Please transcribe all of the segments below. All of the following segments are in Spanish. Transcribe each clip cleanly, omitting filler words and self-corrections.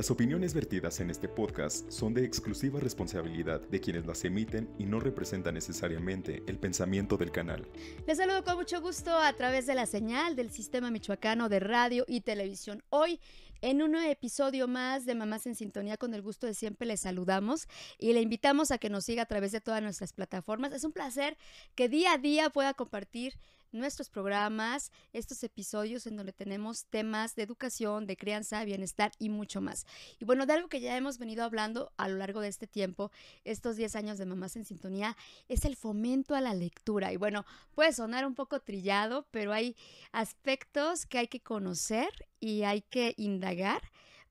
Las opiniones vertidas en este podcast son de exclusiva responsabilidad de quienes las emiten y no representan necesariamente el pensamiento del canal. Les saludo con mucho gusto a través de la señal del Sistema Michoacano de Radio y Televisión. Hoy, en un episodio más de Mamás en Sintonía, con el gusto de siempre les saludamos y le invitamos a que nos siga a través de todas nuestras plataformas. Es un placer que día a día pueda compartir nuestros programas, estos episodios en donde tenemos temas de educación, de crianza, bienestar y mucho más. Y bueno, de algo que ya hemos venido hablando a lo largo de este tiempo, estos 10 años de Mamás en Sintonía, es el fomento a la lectura. Y bueno, puede sonar un poco trillado, pero hay aspectos que hay que conocer y hay que indagar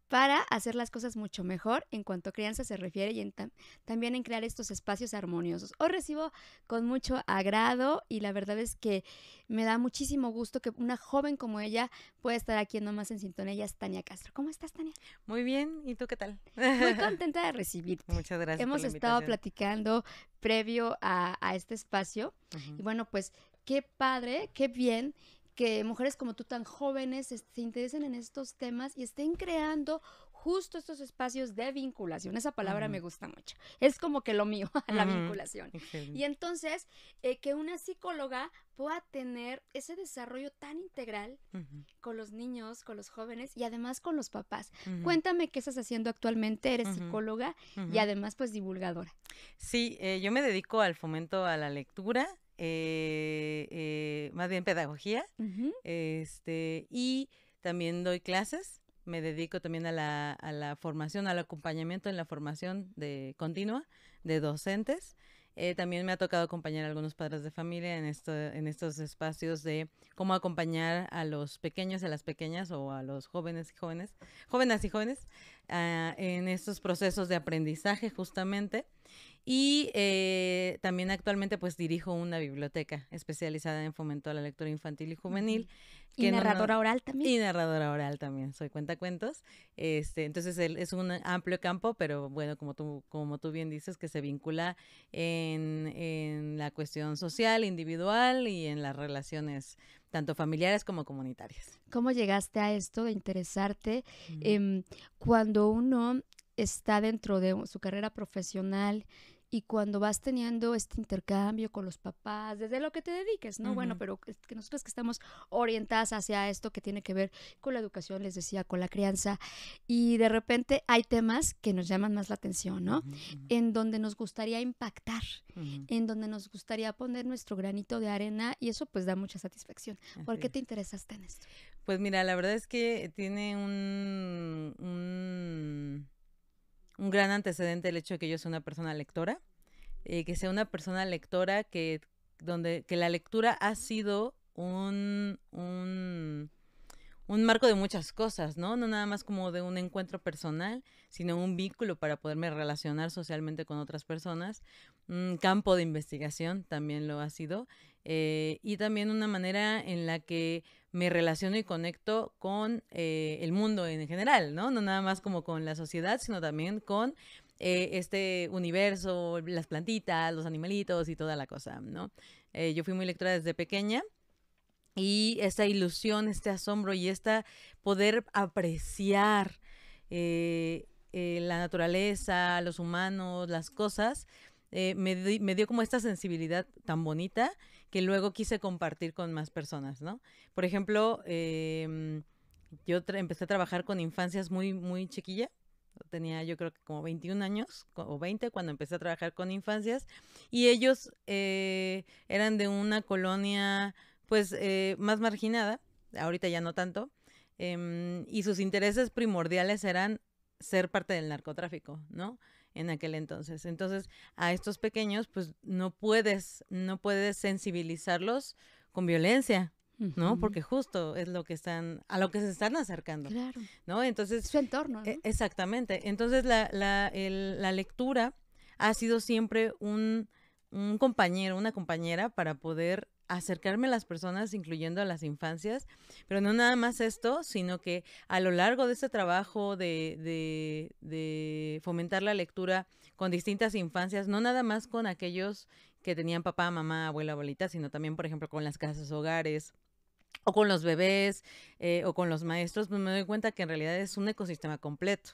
para hacer las cosas mucho mejor en cuanto a crianza se refiere y también en crear estos espacios armoniosos. Hoy recibo con mucho agrado y la verdad es que me da muchísimo gusto que una joven como ella pueda estar aquí en Mamás en Sintonía. Ella es Tania Castro. ¿Cómo estás, Tania? Muy bien, ¿y tú qué tal? Muy contenta de recibirte. Muchas gracias. Hemos estado platicando previo a este espacio y bueno, pues qué padre, qué bien que mujeres como tú tan jóvenes se interesen en estos temas y estén creando justo estos espacios de vinculación. Esa palabra me gusta mucho. Es como que lo mío, la vinculación. Excelente. Y entonces, que una psicóloga pueda tener ese desarrollo tan integral con los niños, con los jóvenes y además con los papás. Cuéntame qué estás haciendo actualmente. Eres psicóloga y además pues divulgadora. Sí, yo me dedico al fomento a la lectura. Más bien pedagogía, y también doy clases, me dedico también a la formación, al acompañamiento en la formación continua de docentes. También me ha tocado acompañar a algunos padres de familia en estos espacios de cómo acompañar a los pequeños, a las pequeñas o a los jóvenes y jóvenes en estos procesos de aprendizaje justamente. Y también actualmente pues dirijo una biblioteca especializada en fomento a la lectura infantil y juvenil. ¿Y narradora oral también? Y narradora oral también, soy cuentacuentos. Entonces es un amplio campo, pero bueno, como tú bien dices, que se vincula en la cuestión social, individual y en las relaciones tanto familiares como comunitarias. ¿Cómo llegaste a esto de interesarte cuando uno está dentro de su carrera profesional y cuando vas teniendo este intercambio con los papás, desde lo que te dediques, ¿no? Bueno, pero que nosotros que estamos orientadas hacia esto que tiene que ver con la educación, les decía, con la crianza, y de repente hay temas que nos llaman más la atención, ¿no? En donde nos gustaría impactar, en donde nos gustaría poner nuestro granito de arena y eso pues da mucha satisfacción. ¿Por qué te interesaste en esto? Pues mira, la verdad es que tiene un gran antecedente el hecho de que yo sea una persona lectora, que sea una persona lectora que la lectura ha sido un marco de muchas cosas, ¿no? No nada más como de un encuentro personal, sino un vínculo para poderme relacionar socialmente con otras personas, un campo de investigación también lo ha sido, y también una manera en la que me relaciono y conecto con el mundo en general, ¿no? No nada más como con la sociedad, sino también con este universo, las plantitas, los animalitos y toda la cosa, ¿no? Yo fui muy lectora desde pequeña. Y esta ilusión, este asombro y esta poder apreciar la naturaleza, los humanos, las cosas, me dio como esta sensibilidad tan bonita que luego quise compartir con más personas, ¿no? Por ejemplo, yo empecé a trabajar con infancias muy, muy chiquilla. Tenía yo creo que como 21 años o 20 cuando empecé a trabajar con infancias y ellos eran de una colonia pues más marginada, ahorita ya no tanto, y sus intereses primordiales eran ser parte del narcotráfico, ¿no? En aquel entonces. Entonces, a estos pequeños, pues no puedes sensibilizarlos con violencia, ¿no? Porque justo es a lo que se están acercando. Claro. ¿No? Entonces, su entorno, ¿no? Exactamente. Entonces, la lectura ha sido siempre un compañero, una compañera para poder acercarme a las personas, incluyendo a las infancias, pero no nada más esto, sino que a lo largo de este trabajo de fomentar la lectura con distintas infancias, no nada más con aquellos que tenían papá, mamá, abuela, abuelita, sino también, por ejemplo, con las casas hogares, o con los bebés, o con los maestros, pues me doy cuenta que en realidad es un ecosistema completo,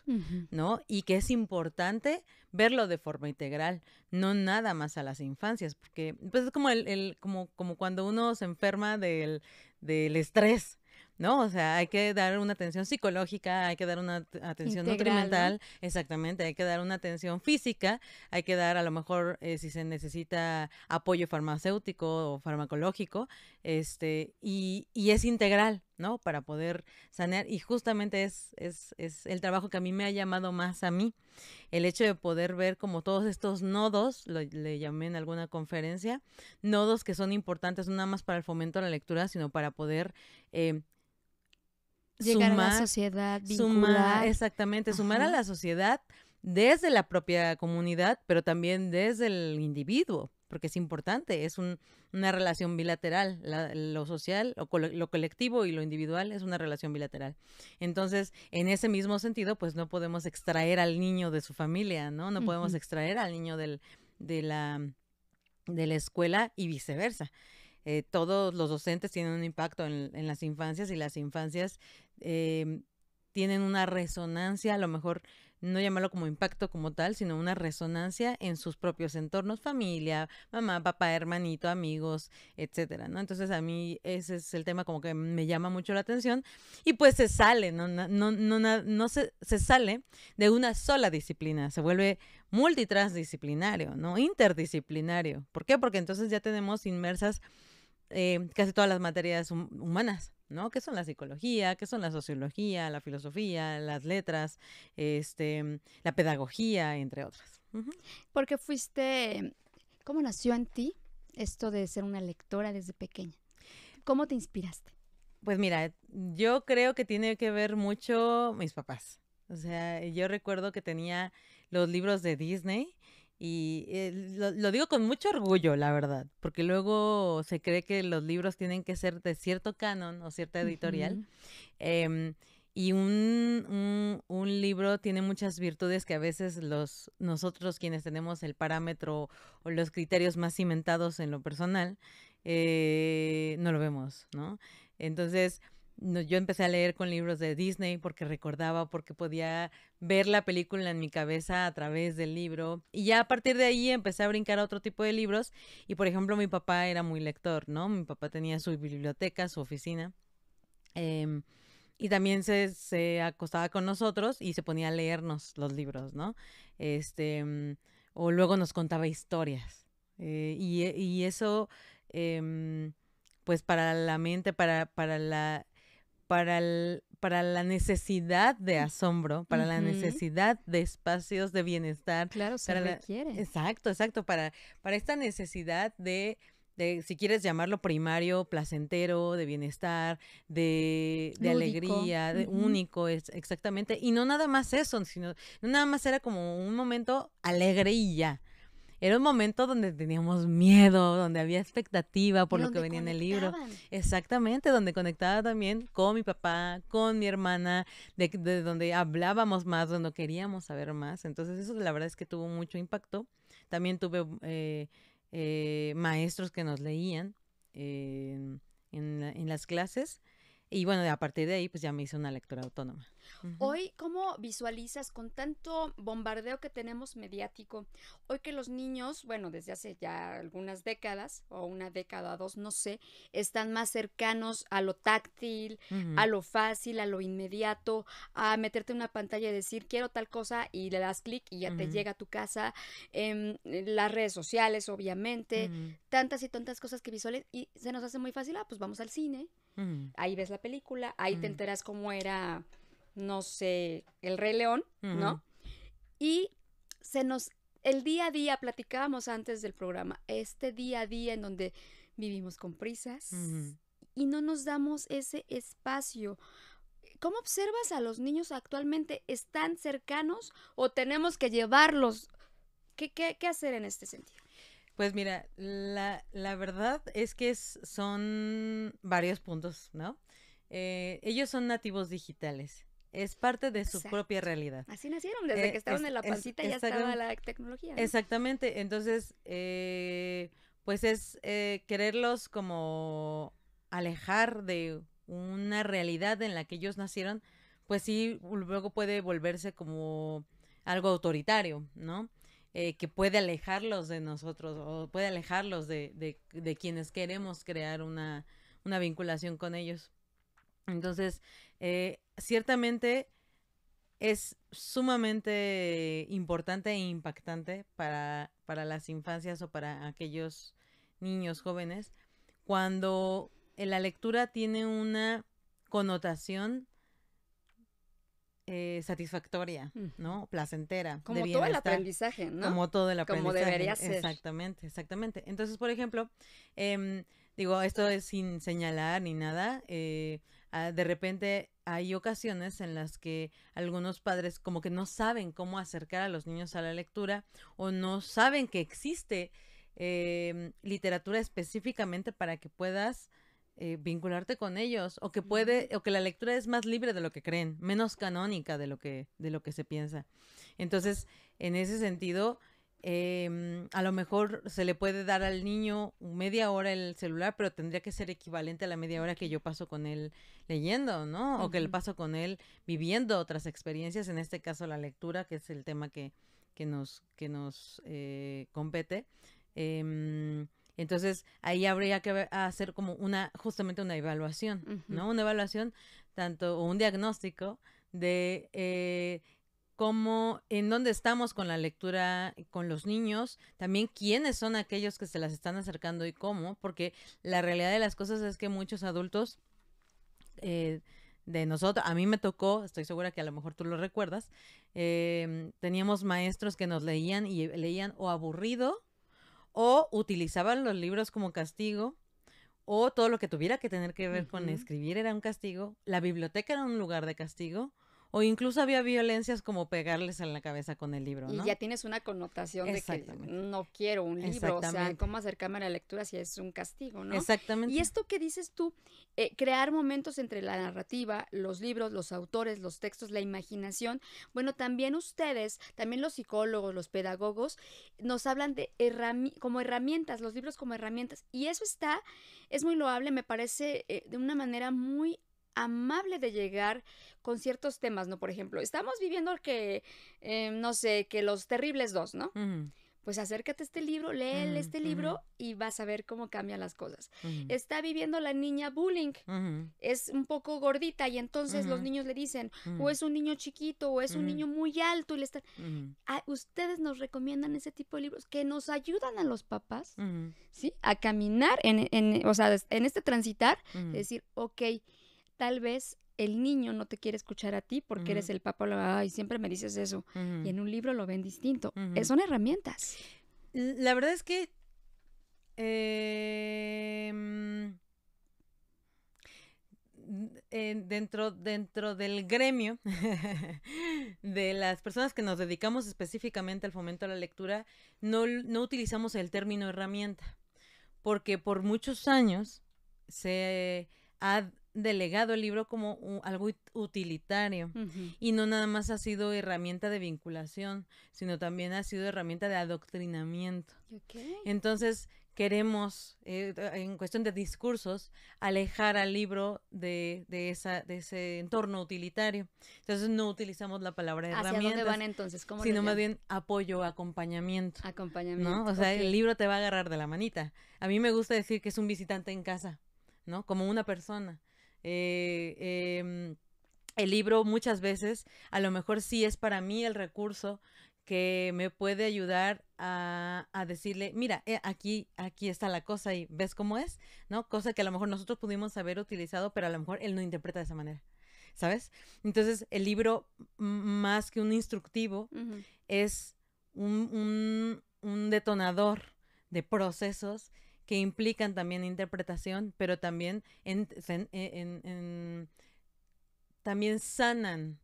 ¿no? Y que es importante verlo de forma integral, no nada más a las infancias, porque pues es como como cuando uno se enferma del estrés, ¿no? O sea, hay que dar una atención psicológica, hay que dar una atención Integral, ¿no? nutrimental, exactamente, hay que dar una atención física, hay que dar a lo mejor si se necesita apoyo farmacéutico o farmacológico, y es integral, ¿no? Para poder sanear, y justamente es el trabajo que a mí me ha llamado más a mí, el hecho de poder ver como todos estos nodos, le llamé en alguna conferencia, nodos que son importantes no nada más para el fomento de la lectura, sino para poder Llegar a la sumar, sociedad, sumar, vincular. exactamente, sumar a Ajá. la sociedad desde la propia comunidad, pero también desde el individuo, porque es importante, es una relación bilateral, lo social, lo colectivo y lo individual es una relación bilateral. Entonces, en ese mismo sentido, pues no podemos extraer al niño de su familia, ¿no? No podemos extraer al niño de la escuela y viceversa. Todos los docentes tienen un impacto en las infancias y las infancias tienen una resonancia, a lo mejor no llamarlo como impacto como tal, sino una resonancia en sus propios entornos, familia, mamá, papá, hermanito, amigos, etcétera, ¿no? Entonces a mí ese es el tema como que me llama mucho la atención y pues se sale, no se sale de una sola disciplina, se vuelve multitransdisciplinario, ¿no? Interdisciplinario. ¿Por qué? Porque entonces ya tenemos inmersas casi todas las materias humanas, ¿no? ¿Qué son la psicología? ¿Qué son la sociología? La filosofía, las letras, la pedagogía, entre otras. Porque ¿cómo nació en ti esto de ser una lectora desde pequeña? ¿Cómo te inspiraste? Pues mira, yo creo que tiene que ver mucho mis papás. O sea, yo recuerdo que tenía los libros de Disney y lo digo con mucho orgullo, la verdad, porque luego se cree que los libros tienen que ser de cierto canon o cierta editorial. Em, y un libro tiene muchas virtudes que a veces nosotros quienes tenemos el parámetro o los criterios más cimentados en lo personal, no lo vemos, ¿no? Entonces, yo empecé a leer con libros de Disney porque recordaba, porque podía ver la película en mi cabeza a través del libro. Y ya a partir de ahí empecé a brincar a otro tipo de libros. Y por ejemplo, mi papá era muy lector, ¿no? Mi papá tenía su biblioteca, su oficina. Y también se acostaba con nosotros y se ponía a leernos los libros, ¿no? O luego nos contaba historias. Y eso, pues para la mente, para la necesidad de asombro, para la necesidad de espacios de bienestar. Claro, se requiere. Exacto, para esta necesidad si quieres llamarlo primario, placentero, de bienestar, de Lúdico. alegría, de único, exactamente. Y no nada más eso, sino no nada más era como un momento alegre y ya. Era un momento donde teníamos miedo, donde había expectativa por lo que venía en el libro. Exactamente, donde conectaba también con mi papá, con mi hermana, de donde hablábamos más, donde queríamos saber más. Entonces eso la verdad es que tuvo mucho impacto. También tuve maestros que nos leían en las clases. Y bueno, a partir de ahí pues ya me hice una lectura autónoma. Hoy, ¿cómo visualizas con tanto bombardeo que tenemos mediático? Hoy que los niños, bueno, desde hace ya algunas décadas, o una década o dos, no sé, están más cercanos a lo táctil, a lo fácil, a lo inmediato, a meterte en una pantalla y decir, quiero tal cosa, y le das clic y ya te llega a tu casa. Las redes sociales, obviamente, tantas y tantas cosas que visualizas, y se nos hace muy fácil, pues vamos al cine, ahí ves la película, ahí te enteras cómo era, no sé, el Rey León, ¿no? Y el día a día, platicábamos antes del programa, este día a día en donde vivimos con prisas y no nos damos ese espacio. ¿Cómo observas a los niños actualmente? ¿Están cercanos o tenemos que llevarlos? ¿Qué hacer en este sentido? Pues mira, la verdad es que son varios puntos, ¿no? Ellos son nativos digitales. Es parte de su propia realidad. Así nacieron, desde que estaban en la pancita ya estaba la tecnología, ¿no? Exactamente, entonces, pues es quererlos como alejar de una realidad en la que ellos nacieron, pues sí, luego puede volverse como algo autoritario, ¿no? Que puede alejarlos de nosotros o puede alejarlos de quienes queremos crear una vinculación con ellos. Entonces, ciertamente es sumamente importante e impactante para las infancias o para aquellos niños jóvenes cuando la lectura tiene una connotación satisfactoria, ¿no? Placentera, Como de todo el bienestar. aprendizaje, ¿no? Como todo el Como aprendizaje. debería ser. Exactamente, exactamente. Entonces, por ejemplo, digo, esto es sin señalar ni nada, de repente hay ocasiones en las que algunos padres como que no saben cómo acercar a los niños a la lectura o no saben que existe literatura específicamente para que puedas vincularte con ellos o que o que la lectura es más libre de lo que creen, menos canónica de lo que se piensa. Entonces, en ese sentido, a lo mejor se le puede dar al niño media hora el celular, pero tendría que ser equivalente a la media hora que yo paso con él leyendo, ¿no? O que le paso con él viviendo otras experiencias, en este caso la lectura, que es el tema que nos compete. Entonces, ahí habría que hacer como justamente una evaluación, ¿no? Una evaluación o un diagnóstico de cómo, en dónde estamos con la lectura con los niños, también quiénes son aquellos que se las están acercando y cómo, porque la realidad de las cosas es que muchos adultos de nosotros, a mí me tocó, estoy segura que a lo mejor tú lo recuerdas, teníamos maestros que nos leían y leían o aburrido, o utilizaban los libros como castigo, o todo lo que tuviera que tener que ver con escribir era un castigo, la biblioteca era un lugar de castigo, o incluso había violencias como pegarles en la cabeza con el libro, ¿no? Y ya tienes una connotación de que no quiero un libro, o sea, cómo acercarme a la lectura si es un castigo, ¿no? Exactamente. Y esto que dices tú, crear momentos entre la narrativa, los libros, los autores, los textos, la imaginación, bueno, también ustedes, también los psicólogos, los pedagogos, nos hablan de como herramientas, los libros como herramientas, y eso es muy loable, me parece, de una manera muy amable de llegar con ciertos temas, ¿no? Por ejemplo, estamos viviendo que, no sé, que Los Terribles 2, ¿no? Pues acércate a este libro, lee este libro y vas a ver cómo cambian las cosas. Está viviendo la niña bullying, es un poco gordita y entonces los niños le dicen, o es un niño chiquito, o es un niño muy alto y le están... Ustedes nos recomiendan ese tipo de libros que nos ayudan a los papás, ¿sí? A caminar, o sea, en este transitar, es decir, ok, tal vez el niño no te quiere escuchar a ti porque eres el papá, y siempre me dices eso. Y en un libro lo ven distinto. Son herramientas. La verdad es que dentro del gremio de las personas que nos dedicamos específicamente al fomento a la lectura, no utilizamos el término herramienta, porque por muchos años se ha delegado el libro como algo utilitario y no nada más ha sido herramienta de vinculación, sino también ha sido herramienta de adoctrinamiento. Entonces queremos, en cuestión de discursos, alejar al libro de ese entorno utilitario. Entonces no utilizamos la palabra herramientas. ¿Hacia dónde van entonces? ¿Cómo sino más bien apoyo, acompañamiento. Acompañamiento. ¿No? O sea, el libro te va a agarrar de la manita. A mí me gusta decir que es un visitante en casa, ¿no? Como una persona. El libro muchas veces a lo mejor sí es para mí el recurso que me puede ayudar a decirle, mira, aquí está la cosa y ves cómo es, ¿no? Cosa que a lo mejor nosotros pudimos haber utilizado, pero a lo mejor él no interpreta de esa manera, ¿sabes? Entonces el libro, más que un instructivo, es un detonador de procesos que implican también interpretación, pero también también sanan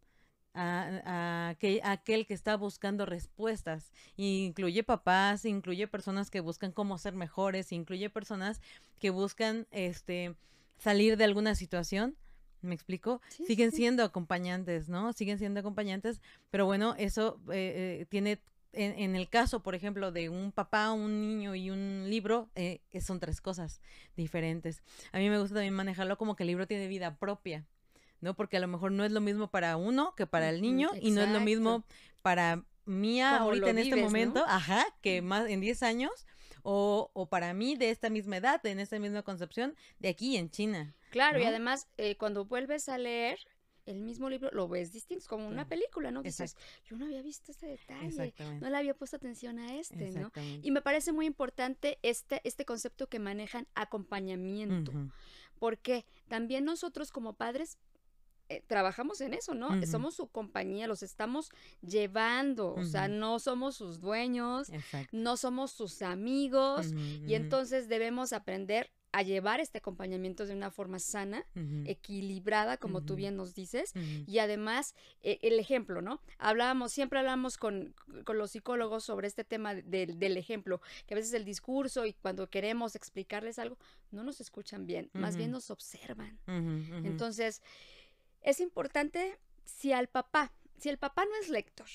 a aquel que está buscando respuestas. Y incluye papás, incluye personas que buscan cómo ser mejores, incluye personas que buscan salir de alguna situación. ¿Me explico? Siguen siendo acompañantes, ¿no? Siguen siendo acompañantes, pero bueno, eso tiene en el caso, por ejemplo, de un papá, un niño y un libro, son 3 cosas diferentes. A mí me gusta también manejarlo como que el libro tiene vida propia, ¿no? Porque a lo mejor no es lo mismo para uno que para el niño, y no es lo mismo para mí ahorita en este momento, ¿no? Ajá, que más en 10 años, o para mí de esta misma edad, en esta misma concepción, de aquí en China. Claro, ¿no? y además, cuando vuelves a leer el mismo libro, lo ves distinto, es como una película, ¿no? Dices, yo no había visto este detalle, no le había puesto atención a ¿no? Y me parece muy importante este concepto que manejan, acompañamiento, porque también nosotros como padres trabajamos en eso, ¿no? Somos su compañía, los estamos llevando, o sea, no somos sus dueños, no somos sus amigos, y entonces debemos aprender a llevar este acompañamiento de una forma sana, equilibrada, como tú bien nos dices, y además el ejemplo, ¿no? Siempre hablamos con los psicólogos sobre este tema del ejemplo, que a veces el discurso y cuando queremos explicarles algo, no nos escuchan bien, más bien nos observan. Entonces, es importante si el papá no es lector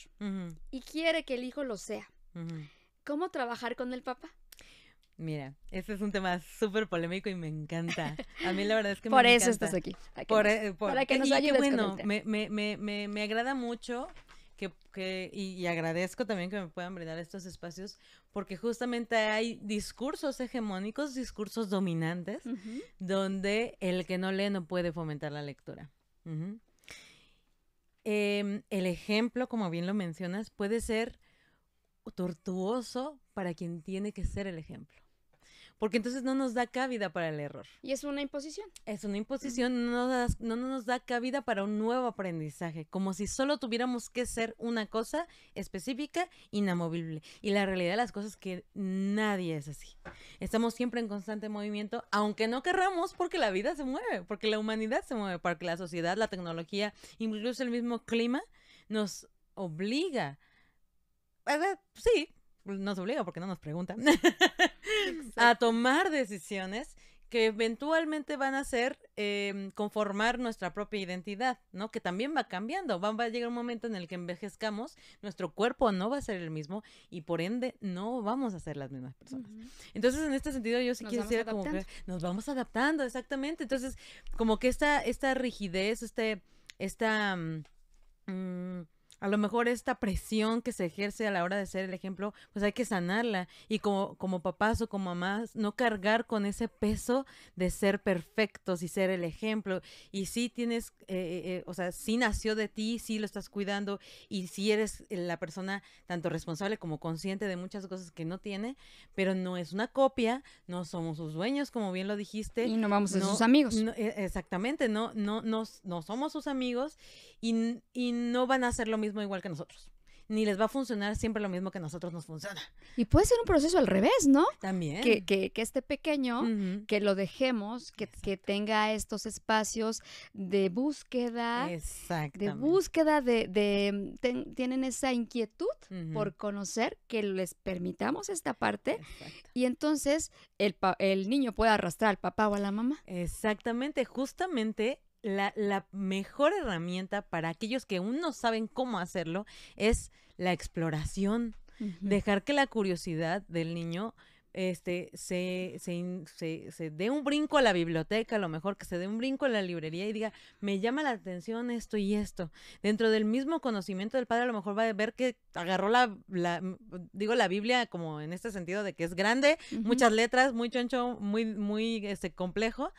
y quiere que el hijo lo sea, ¿cómo trabajar con el papá? Mira, este es un tema súper polémico y me encanta. A mí la verdad es que por me eso encanta. Estás aquí. Para que nos ayudes bueno, con el tema. me agrada mucho y agradezco también que me puedan brindar estos espacios, porque justamente hay discursos hegemónicos, discursos dominantes, donde el que no lee no puede fomentar la lectura. El ejemplo, como bien lo mencionas, puede ser tortuoso para quien tiene que ser el ejemplo. Porque entonces no nos da cabida para el error. Y es una imposición. Es una imposición, no nos da cabida para un nuevo aprendizaje, como si solo tuviéramos que ser una cosa específica, inamovible. Y la realidad de las cosas es que nadie es así. Estamos siempre en constante movimiento, aunque no querramos, porque la vida se mueve, porque la humanidad se mueve, porque la sociedad, la tecnología, incluso el mismo clima, nos obliga. Sí, nos obliga porque no nos preguntan a tomar decisiones que eventualmente van a ser conformar nuestra propia identidad, ¿no? Que también va cambiando, va a llegar un momento en el que envejezcamos, nuestro cuerpo no va a ser el mismo y por ende no vamos a ser las mismas personas. Entonces, en este sentido, yo sí quiero decir como que nos vamos adaptando, exactamente. Entonces, como que esta rigidez, a lo mejor esta presión que se ejerce a la hora de ser el ejemplo, pues hay que sanarla. Y como papás o como mamás, no cargar con ese peso de ser perfectos y ser el ejemplo. Y sí tienes, o sea, sí nació de ti, sí lo estás cuidando y sí eres la persona tanto responsable como consciente de muchas cosas que no tiene, pero no es una copia, no somos sus dueños, como bien lo dijiste. Y no vamos a ser sus amigos. Exactamente, no somos sus amigos y no van a hacer lo mismo igual que nosotros. Ni les va a funcionar siempre lo mismo que a nosotros nos funciona. Y puede ser un proceso al revés, ¿no? También. Que este pequeño, que lo dejemos, que tenga estos espacios de búsqueda. Exactamente. De búsqueda, tienen esa inquietud por conocer, que les permitamos esta parte. Exacto. Y entonces el niño puede arrastrar al papá o a la mamá. Exactamente, justamente. La mejor herramienta para aquellos que aún no saben cómo hacerlo es la exploración. Dejar que la curiosidad del niño se dé un brinco a la biblioteca, a lo mejor que se dé un brinco a la librería y diga, me llama la atención esto y esto. Dentro del mismo conocimiento del padre, a lo mejor va a ver que agarró la Biblia como en este sentido de que es grande, muchas letras, muy choncho, muy complejo,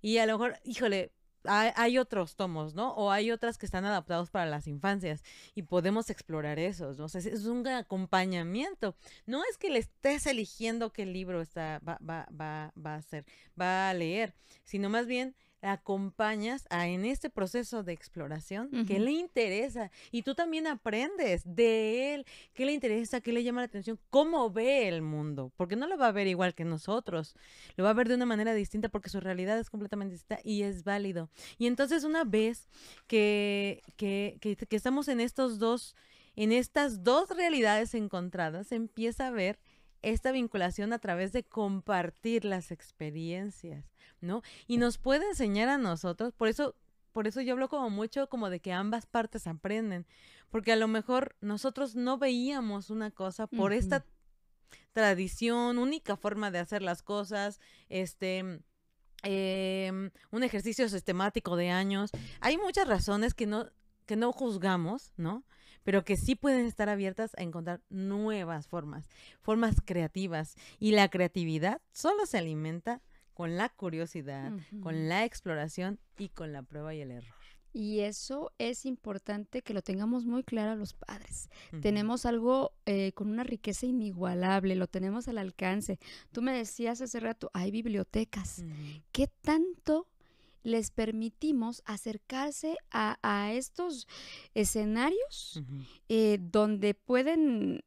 y a lo mejor, híjole, hay otros tomos, ¿no? O hay otras que están adaptados para las infancias y podemos explorar esos, ¿no? O sea, es un acompañamiento. No es que le estés eligiendo qué libro va a leer, sino más bien acompañas en este proceso de exploración que le interesa y tú también aprendes de él, qué le interesa, qué le llama la atención, cómo ve el mundo, porque no lo va a ver igual que nosotros, lo va a ver de una manera distinta porque su realidad es completamente distinta y es válido. Y entonces una vez que estamos en estas dos realidades encontradas, empieza a ver esta vinculación a través de compartir las experiencias, ¿no? Y nos puede enseñar a nosotros, por eso por eso yo hablo como mucho como de que ambas partes aprenden, porque a lo mejor nosotros no veíamos una cosa por esta tradición, única forma de hacer las cosas, un ejercicio sistemático de años. Hay muchas razones que no juzgamos, ¿no? Pero que sí pueden estar abiertas a encontrar nuevas formas creativas. Y la creatividad solo se alimenta con la curiosidad, con la exploración y con la prueba y el error. Y eso es importante que lo tengamos muy claro los padres. Tenemos algo con una riqueza inigualable, lo tenemos al alcance. Tú me decías hace rato, hay bibliotecas. ¿Qué tanto les permitimos acercarse a estos escenarios donde pueden,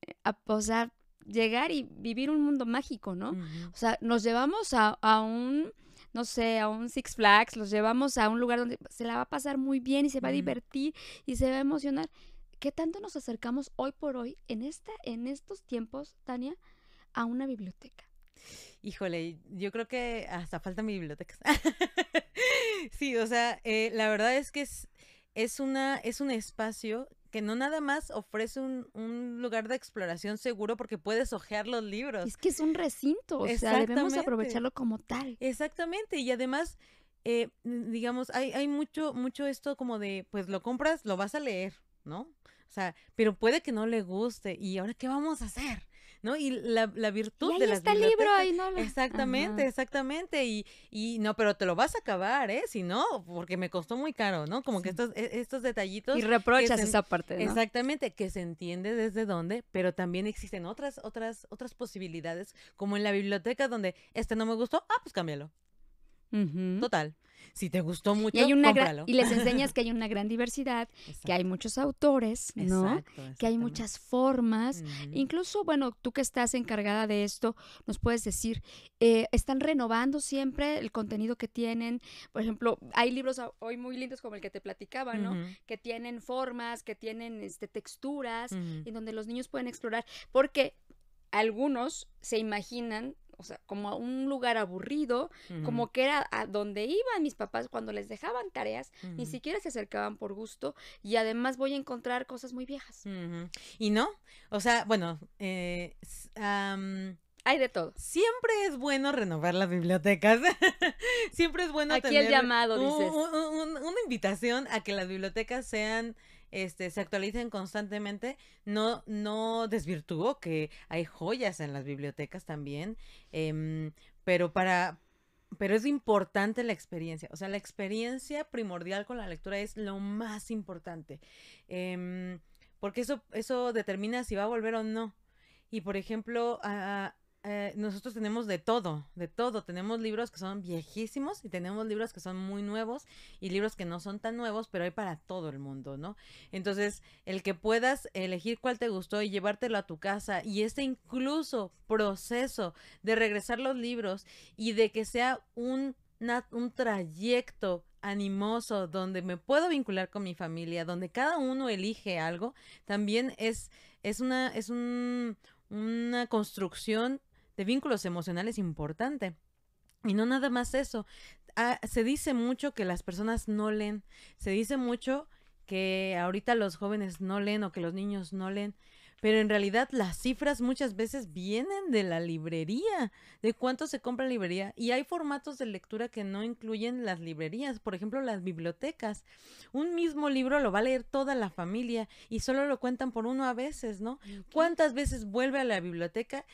o sea, llegar y vivir un mundo mágico, ¿no? O sea, nos llevamos a un, no sé, a un Six Flags, los llevamos a un lugar donde se la va a pasar muy bien y se va a divertir y se va a emocionar. ¿Qué tanto nos acercamos hoy por hoy, en estos tiempos, Tania, a una biblioteca? Híjole, yo creo que hasta faltan bibliotecas. Sí, o sea, la verdad es que es un espacio que no nada más ofrece un lugar de exploración seguro porque puedes hojear los libros. Es que es un recinto, o sea, debemos aprovecharlo como tal. Exactamente, y además, digamos, hay mucho esto como de, pues lo compras, lo vas a leer, ¿no? O sea, pero puede que no le guste, ¿y ahora qué vamos a hacer? ¿No? Y la virtud y ahí de las está el libro, ahí no lo... Exactamente, y no, pero te lo vas a acabar, si no, porque me costó muy caro, ¿no? Como que estos detallitos. Y reprochas esa parte, ¿no? Exactamente, que se entiende desde dónde, pero también existen otras posibilidades, como en la biblioteca donde no me gustó, pues cámbialo. Total. Si te gustó mucho, cómpralo. Y les enseñas que hay una gran diversidad, que hay muchos autores, ¿no? Que hay muchas formas. Incluso, bueno, tú que estás encargada de esto, nos puedes decir, están renovando siempre el contenido que tienen. Por ejemplo, hay libros hoy muy lindos como el que te platicaba, ¿no? Que tienen formas, que tienen texturas, en donde los niños pueden explorar. Porque algunos se imaginan, o sea, como a un lugar aburrido, como que era a donde iban mis papás cuando les dejaban tareas, ni siquiera se acercaban por gusto, y además voy a encontrar cosas muy viejas. Y no, o sea, bueno, hay de todo. Siempre es bueno renovar las bibliotecas. Siempre es bueno tener... Aquí el llamado, dices. Una invitación a que las bibliotecas sean... se actualicen constantemente, no desvirtúo que hay joyas en las bibliotecas también, pero es importante la experiencia, o sea, la experiencia primordial con la lectura es lo más importante, porque eso determina si va a volver o no. Y por ejemplo, nosotros tenemos de todo, tenemos libros que son viejísimos y tenemos libros que son muy nuevos y libros que no son tan nuevos, pero hay para todo el mundo, ¿no? Entonces, el que puedas elegir cuál te gustó y llevártelo a tu casa, y incluso proceso de regresar los libros y de que sea un trayecto animoso donde me puedo vincular con mi familia, donde cada uno elige algo, también es una construcción de vínculos emocionales importante. Y no nada más eso. Se dice mucho que las personas no leen. Se dice mucho que ahorita los jóvenes no leen o que los niños no leen. Pero en realidad las cifras muchas veces vienen de la librería, de cuánto se compra en librería. Y hay formatos de lectura que no incluyen las librerías, por ejemplo, las bibliotecas. Un mismo libro lo va a leer toda la familia y solo lo cuentan por uno a veces, ¿no? ¿Cuántas veces vuelve a la biblioteca?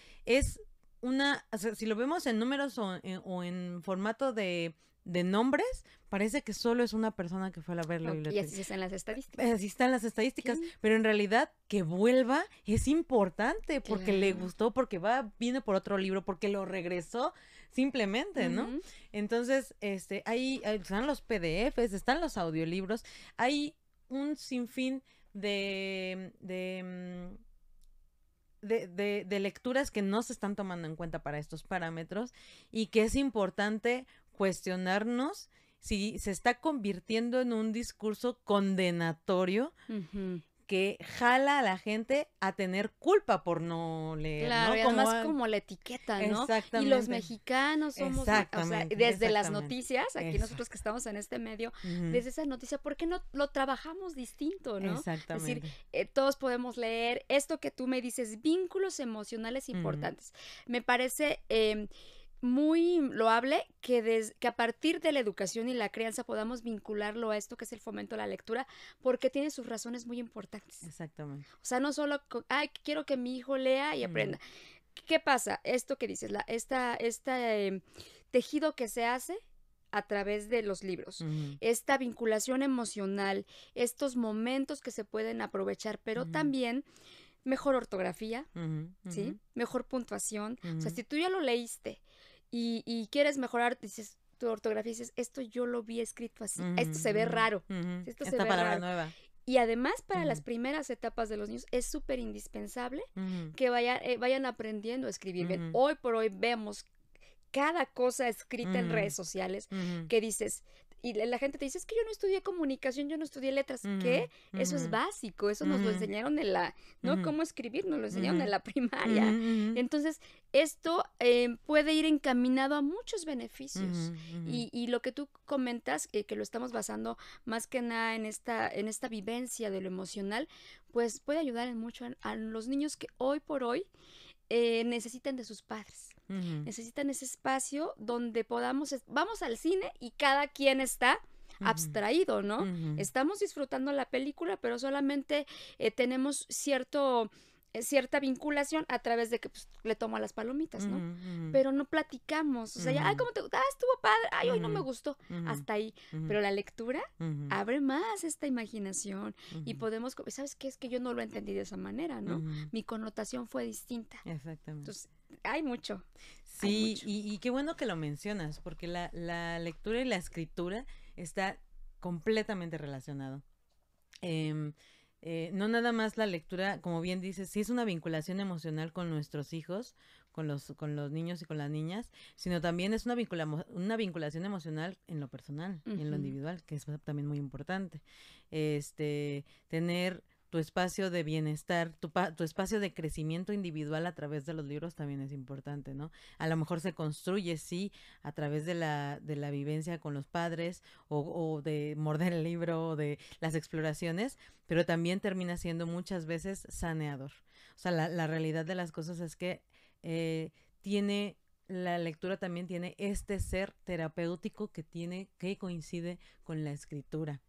O sea, si lo vemos en números o en formato de nombres, parece que solo es una persona que fue a ver la biblioteca. Y así están las estadísticas. Así están las estadísticas, pero en realidad que vuelva es importante porque le gustó, porque viene por otro libro, porque lo regresó simplemente, ¿no? Entonces, ahí están los PDFs, están los audiolibros, hay un sinfín de lecturas que no se están tomando en cuenta para estos parámetros y que es importante cuestionarnos si se está convirtiendo en un discurso condenatorio que jala a la gente a tener culpa por no leer, Claro, ¿no? y además como la etiqueta, ¿no? Y los Exactamente. mexicanos somos, o sea, Exactamente, desde las exactamente. noticias, aquí Eso. nosotros que estamos en este medio, Ujú. desde esa noticia, ¿por qué no lo trabajamos distinto, no? Es decir, Exactamente. todos podemos leer esto que tú me dices, vínculos emocionales Ujú. importantes. Me parece muy loable que a partir de la educación y la crianza podamos vincularlo a esto que es el fomento a la lectura, porque tiene sus razones muy importantes. Exactamente. O sea, no solo, quiero que mi hijo lea y aprenda. ¿Qué pasa? Esto que dices, tejido que se hace a través de los libros, Ujú. esta vinculación emocional, estos momentos que se pueden aprovechar, pero Ujú. también mejor ortografía, Ujú, ¿sí? ujú, Mejor puntuación. O sea, ujú. si tú ya lo leíste y quieres mejorar, dices tu ortografía, dices, esto yo lo vi escrito así, Ujú, esto se ve ujú, raro, ujú. esto se Esta ve palabra raro. nueva. Y además para las Ujú, primeras etapas de los niños es súper indispensable ujú, que vayan aprendiendo a escribir bien. ujú, Hoy por hoy vemos cada cosa escrita en ujú, redes sociales ujú, que dices, y la gente te dice, es que yo no estudié comunicación, yo no estudié letras. ujú, ¿Qué? Eso es básico, eso nos lo ujú, enseñaron ¿no? ujú, Cómo escribir, nos lo enseñaron en ujú, la ujú, primaria. ujú, Entonces, esto puede ir encaminado a muchos ujú, beneficios. ujú. Y lo que tú comentas, que lo estamos basando más que nada en esta vivencia de lo emocional, pues puede ayudar en mucho a los niños que hoy por hoy necesitan de sus padres. Ujú, Necesitan ese espacio donde vamos al cine y cada quien está ujú, abstraído, ¿no? ujú, Estamos disfrutando la película, pero solamente tenemos cierta vinculación a través de que pues, le tomo a las palomitas, ¿no? ujú, Pero no platicamos, o sea, ya, ay, ujú, ¿cómo te gustó? Ah, estuvo padre, ay, hoy no me ujú, gustó, ujú, hasta ahí. ujú, Pero la lectura ujú, abre más esta imaginación y ujú, podemos, ¿sabes qué? Es que yo no lo entendí de esa manera, ¿no? ujú. Mi connotación fue distinta. Exactamente. Entonces, hay mucho, hay Sí, mucho. y qué bueno que lo mencionas, porque la lectura y la escritura está completamente relacionado. Em, no nada más la lectura, como bien dices, sí es una vinculación emocional con nuestros hijos, con los niños y con las niñas, sino también es una vinculación emocional en lo personal y en lo Ujú. individual, que es también muy importante. Tener tu espacio de bienestar, tu espacio de crecimiento individual a través de los libros también es importante, ¿no? A lo mejor se construye, sí, a través de la vivencia con los padres o de morder el libro o de las exploraciones, pero también termina siendo muchas veces saneador. O sea, la realidad de las cosas es que eh, tiene la lectura también tiene este ser terapéutico que coincide con la escritura.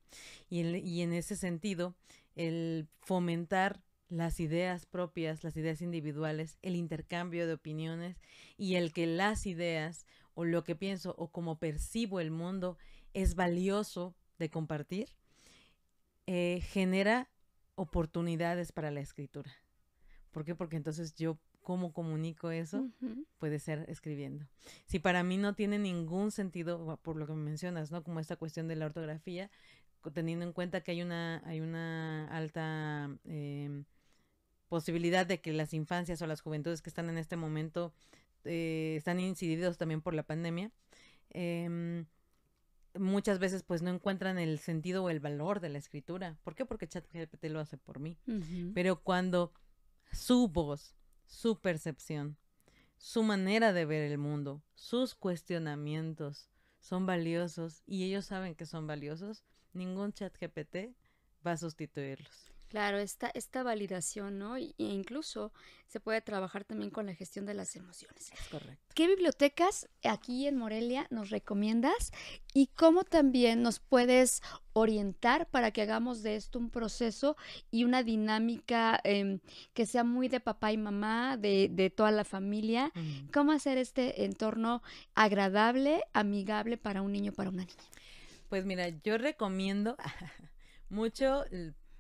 Y en ese sentido, el fomentar las ideas propias, las ideas individuales, el intercambio de opiniones y el que las ideas o lo que pienso o como percibo el mundo es valioso de compartir, genera oportunidades para la escritura. ¿Por qué? Porque entonces yo, ¿cómo comunico eso? Ujú. Puede ser escribiendo. Si para mí no tiene ningún sentido, por lo que me mencionas, ¿no? Como esta cuestión de la ortografía, teniendo en cuenta que hay una alta posibilidad de que las infancias o las juventudes que están en este momento están incididos también por la pandemia, eh, muchas veces pues no encuentran el sentido o el valor de la escritura. ¿Por qué? Porque ChatGPT lo hace por mí. Ujú. Pero cuando su voz, su percepción, su manera de ver el mundo, sus cuestionamientos son valiosos y ellos saben que son valiosos, ningún chat GPT va a sustituirlos. Claro, esta validación, ¿no? E incluso se puede trabajar también con la gestión de las emociones. Es correcto. ¿Qué bibliotecas aquí en Morelia nos recomiendas y cómo también nos puedes orientar para que hagamos de esto un proceso y una dinámica que sea muy de papá y mamá, de toda la familia? ¿Cómo hacer este entorno agradable, amigable para un niño, para una niña? Pues mira, yo recomiendo mucho.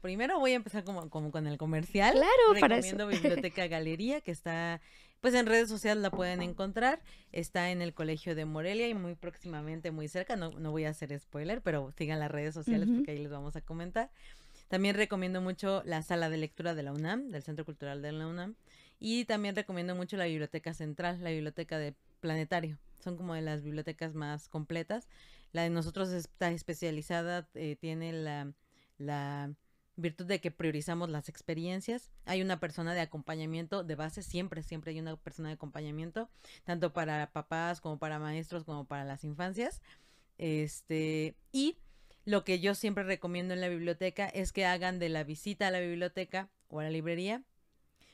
Primero voy a empezar como con el comercial. Claro, para eso. Recomiendo Biblioteca Galería, que está, pues en redes sociales la pueden encontrar. Está en el Colegio de Morelia y muy próximamente, muy cerca. No voy a hacer spoiler, pero sigan las redes sociales Ujú. porque ahí les vamos a comentar. También recomiendo mucho la sala de lectura de la UNAM, del Centro Cultural de la UNAM. Y también recomiendo mucho la Biblioteca Central, la Biblioteca de Planetario. Son como de las bibliotecas más completas. La de nosotros está especializada, tiene la virtud de que priorizamos las experiencias. Hay una persona de acompañamiento de base, siempre hay una persona de acompañamiento, tanto para papás como para maestros como para las infancias. Y lo que yo siempre recomiendo en la biblioteca es que hagan de la visita a la biblioteca o a la librería.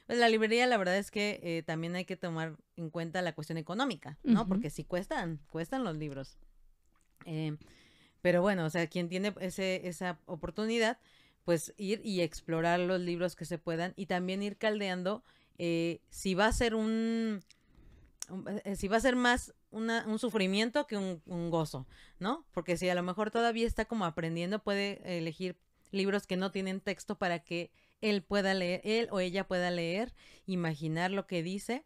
Pues la librería, la verdad es que también hay que tomar en cuenta la cuestión económica, ¿no? Ujú. Porque sí cuestan los libros. Pero bueno, o sea, quien tiene esa oportunidad, pues ir y explorar los libros que se puedan y también ir caldeando si va a ser si va a ser más un sufrimiento que un gozo, ¿no? Porque si a lo mejor todavía está como aprendiendo, puede elegir libros que no tienen texto para que él pueda leer, él o ella pueda leer, imaginar lo que dice,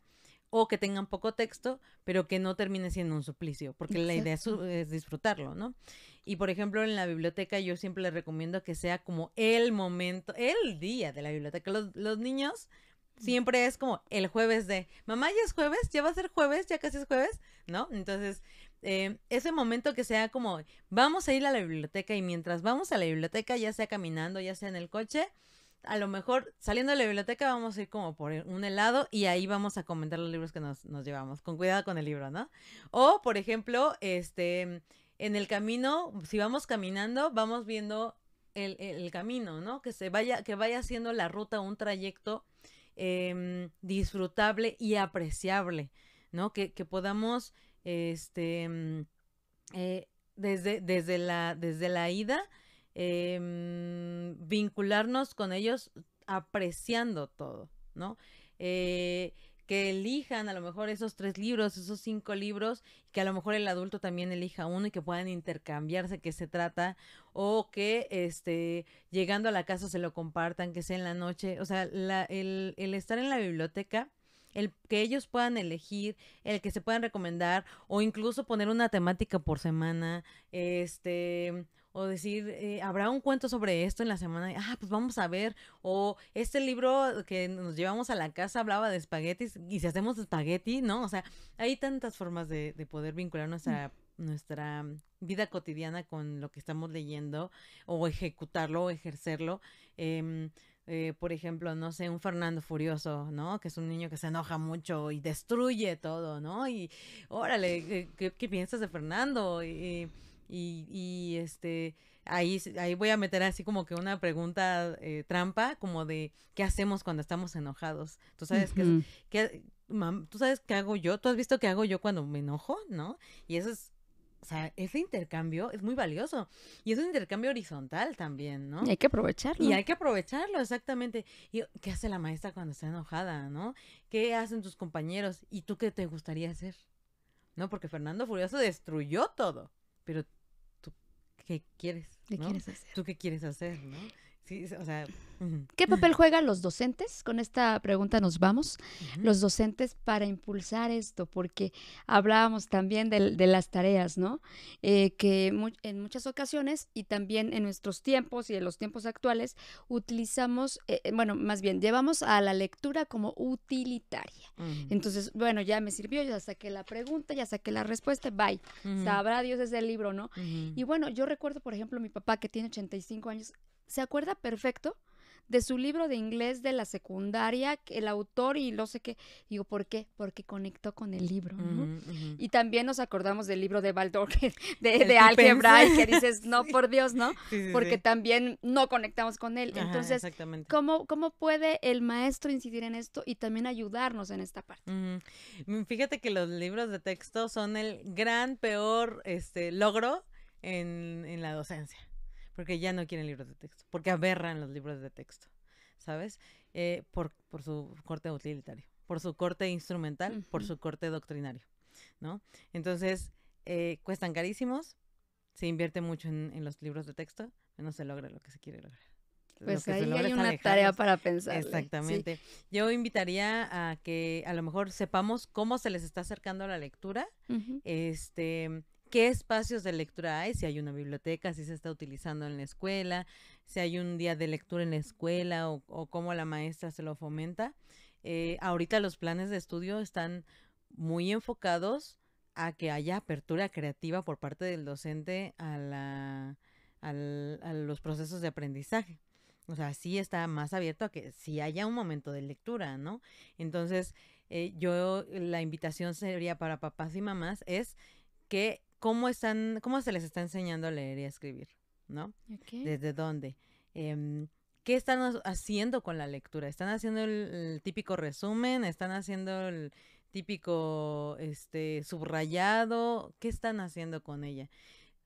o que tengan poco texto, pero que no termine siendo un suplicio, porque la idea es disfrutarlo, ¿no? Y por ejemplo, en la biblioteca yo siempre les recomiendo que sea como el momento, el día de la biblioteca. Los niños siempre es como el jueves de, mamá, ya es jueves, ya va a ser jueves, ya casi es jueves, ¿no? Entonces, ese momento que sea como, vamos a ir a la biblioteca y mientras vamos a la biblioteca, ya sea caminando, ya sea en el coche, a lo mejor saliendo de la biblioteca vamos a ir como por un helado y ahí vamos a comentar los libros que nos llevamos, con cuidado con el libro, ¿no? O, por ejemplo, en el camino, si vamos caminando, vamos viendo el camino, ¿no? Que vaya haciendo la ruta, un trayecto disfrutable y apreciable, ¿no? Que podamos, desde la ida, vincularnos con ellos apreciando todo, ¿no? Que elijan a lo mejor esos 3 libros, esos 5 libros, que a lo mejor el adulto también elija uno y que puedan intercambiarse qué se trata, o que llegando a la casa se lo compartan, que sea en la noche. O sea, el estar en la biblioteca, el que ellos puedan elegir, el que se puedan recomendar, o incluso poner una temática por semana, o decir, habrá un cuento sobre esto en la semana, pues vamos a ver, o este libro que nos llevamos a la casa hablaba de espaguetis, y si hacemos espagueti, ¿no? O sea, hay tantas formas de poder vincular nuestra vida cotidiana con lo que estamos leyendo, o ejecutarlo, o ejercerlo. Por ejemplo, no sé, un Fernando Furioso, ¿no? Que es un niño que se enoja mucho y destruye todo, ¿no? Y órale, ¿qué piensas de Fernando? Ahí voy a meter así como que una pregunta trampa, como de ¿qué hacemos cuando estamos enojados? ¿Tú sabes Ujú. ¿tú sabes qué hago yo? ¿Tú has visto qué hago yo cuando me enojo? ¿No? Y eso es, o sea, ese intercambio es muy valioso. Y es un intercambio horizontal también, ¿no? Y hay que Y aprovecharlo. hay que aprovecharlo, exactamente. ¿Y qué hace la maestra cuando está enojada, no? ¿Qué hacen tus compañeros? ¿Y tú qué te gustaría hacer? ¿No? Porque Fernando Furioso destruyó todo. Pero tú, ¿qué quieres? ¿Qué ¿No? quieres hacer? ¿Tú qué quieres hacer? ¿No? Sí, o sea... ¿Qué papel juegan los docentes? Con esta pregunta nos vamos. Ujú. Los docentes para impulsar esto, porque hablábamos también de las tareas, ¿no? Que en muchas ocasiones y también en nuestros tiempos y en los tiempos actuales utilizamos, bueno, más bien, llevamos a la lectura como utilitaria. Ujú. Entonces, bueno, ya me sirvió, ya saqué la pregunta, ya saqué la respuesta, bye. Ujú. Sabrá Dios ese libro, ¿no? Ujú. Y bueno, yo recuerdo, por ejemplo, mi papá que tiene 85 años, se acuerda perfecto de su libro de inglés de la secundaria, el autor y no sé qué. Digo, ¿por qué? Porque conectó con el libro, ¿no? Ujú. Ujú. Y también nos acordamos del libro de Baldor, El de Pippens. álgebra, y que dices, no, Sí. por Dios, ¿no? Sí, sí, Porque sí. también no conectamos con él. Ajá, Entonces, exactamente. ¿cómo puede el maestro incidir en esto y también ayudarnos en esta parte? Ujú. Fíjate que los libros de texto son el gran peor logro en la docencia, porque ya no quieren libros de texto, porque aberran los libros de texto, ¿sabes? Por su corte utilitario, por su corte instrumental, por Ujú. su corte doctrinario, ¿no? Entonces, cuestan carísimos, se invierte mucho en los libros de texto, no se logra lo que se quiere lograr. Lo Pues que se ahí logra hay es una tarea alejarlos. para pensarle, sí. Exactamente. Yo invitaría a que a lo mejor sepamos cómo se les está acercando la lectura, Ujú. qué espacios de lectura hay, si hay una biblioteca, si se está utilizando en la escuela, si hay un día de lectura en la escuela o cómo la maestra se lo fomenta. Ahorita los planes de estudio están muy enfocados a que haya apertura creativa por parte del docente a los procesos de aprendizaje. O sea, sí está más abierto a que sí haya un momento de lectura, ¿no? Entonces, la invitación sería para papás y mamás es que cómo se les está enseñando a leer y a escribir, ¿no? Ok. ¿Desde dónde? ¿Qué están haciendo con la lectura? ¿Están haciendo el típico resumen? ¿Están haciendo el típico subrayado? ¿Qué están haciendo con ella?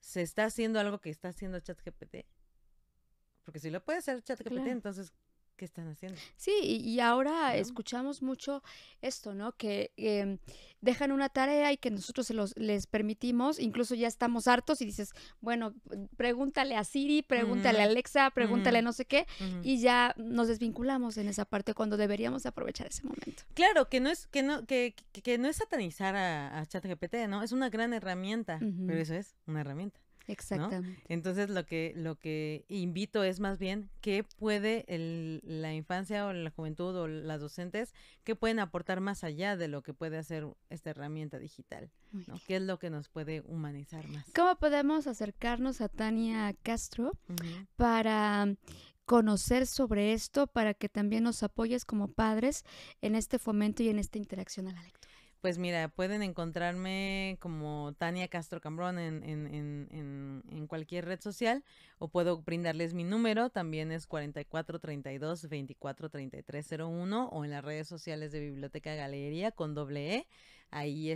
¿Se está haciendo algo que está haciendo ChatGPT? Porque si lo puede hacer ChatGPT, Claro. entonces, ¿qué están haciendo? Sí, y ahora ¿No? escuchamos mucho esto, ¿no? Que dejan una tarea y que nosotros les permitimos, incluso ya estamos hartos y dices, bueno, pregúntale a Siri, pregúntale a Ujú, Alexa, pregúntale a ujú, no sé qué, ujú. y ya nos desvinculamos en esa parte cuando deberíamos aprovechar ese momento. Claro, que no es satanizar a ChatGPT, ¿no? Es una gran herramienta, Ujú. pero eso es una herramienta, ¿no? Exactamente. Entonces lo que invito es más bien qué puede la infancia o la juventud o las docentes, qué pueden aportar más allá de lo que puede hacer esta herramienta digital, Muy ¿no? bien. ¿Qué es lo que nos puede humanizar más? ¿Cómo podemos acercarnos a Tania Castro Ujú. para conocer sobre esto, para que también nos apoyes como padres en este fomento y en esta interacción a la lectura? Pues mira, pueden encontrarme como Tania Castro Cambrón en cualquier red social, o puedo brindarles mi número, también es 4432-243301, o en las redes sociales de Biblioteca Galería con #E. Ahí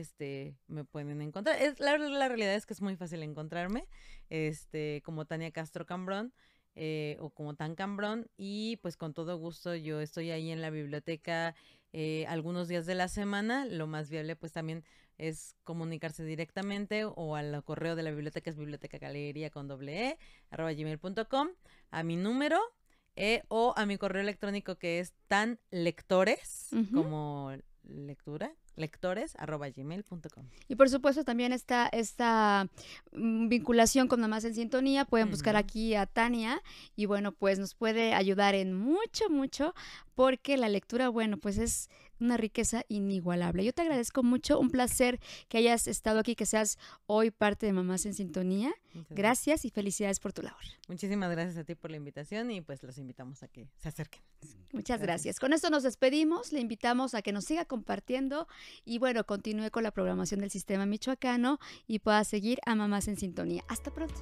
me pueden encontrar. La realidad es que es muy fácil encontrarme, como Tania Castro Cambrón. O como Tan Cambrón, y pues con todo gusto yo estoy ahí en la biblioteca algunos días de la semana. Lo más viable pues también es comunicarse directamente o al correo de la biblioteca, es bibliotecagalería con @e @gmail.com, a mi número, o a mi correo electrónico, que es tanlectores, Ujú. como lectura, lectores @gmail.com. Y por supuesto también esta vinculación con Mamás en Sintonía, pueden buscar Ujú. aquí a Tania y bueno, pues nos puede ayudar en mucho, mucho, porque la lectura, bueno, pues es una riqueza inigualable. Yo te agradezco mucho, un placer que hayas estado aquí, que seas hoy parte de Mamás en Sintonía. Muchas gracias. Gracias y felicidades por tu labor. Muchísimas gracias a ti por la invitación, y pues los invitamos a que se acerquen. Muchas Gracias. gracias. Con esto nos despedimos, le invitamos a que nos siga compartiendo y bueno, continúe con la programación del Sistema Michoacano y pueda seguir a Mamás en Sintonía. Hasta pronto.